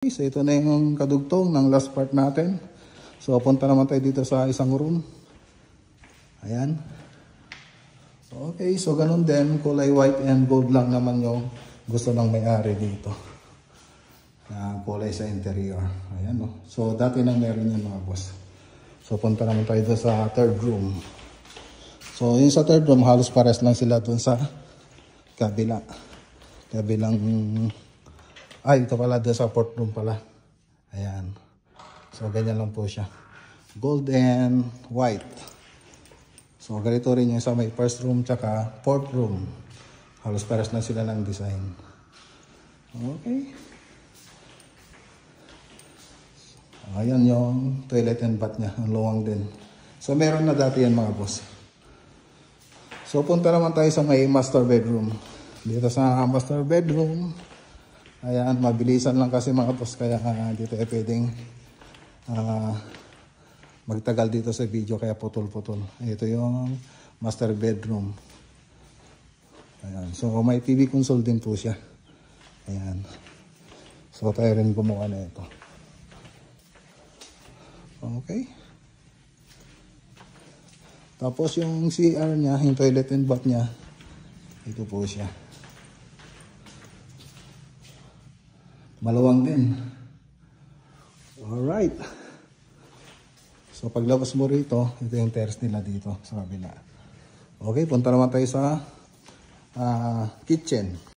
So ito na yung kadugtong ng last part natin. So punta naman tayo dito sa isang room. Ayan. Okay, so ganun din, kulay white and gold lang naman yung gusto ng may-ari dito. Kulay sa interior. Ayan, no? So dati nang meron yan mga boss. So punta naman tayo dito sa third room. So yung sa third room, halos pares lang sila dun sa kabila. Ito pala doon sa fourth room pala. Ayan. So, ganyan lang po siya. Gold and white. So, ganito rin yung sa may first room tsaka fourth room. Halos pares na sila ng design. Okay. Ayan yung toilet and bath niya. Ang luwang din. So, meron na dati yan mga boss. So, punta naman tayo sa may master bedroom. Dito sa master bedroom. Ayan, mabilisan lang kasi mga boss, kaya dito pwedeng magtagal dito sa video, kaya putol-putol. Ito yung master bedroom. Ayan, so may TV console din po siya. Ayan. So tayo rin gumawa na ito. Okay. Tapos yung CR niya, yung toilet and bath niya, ito po siya. Maluwang din. Alright. So paglabas mo rito, ito yung terrace nila dito sa kabila. Okay, punta naman tayo sa kitchen.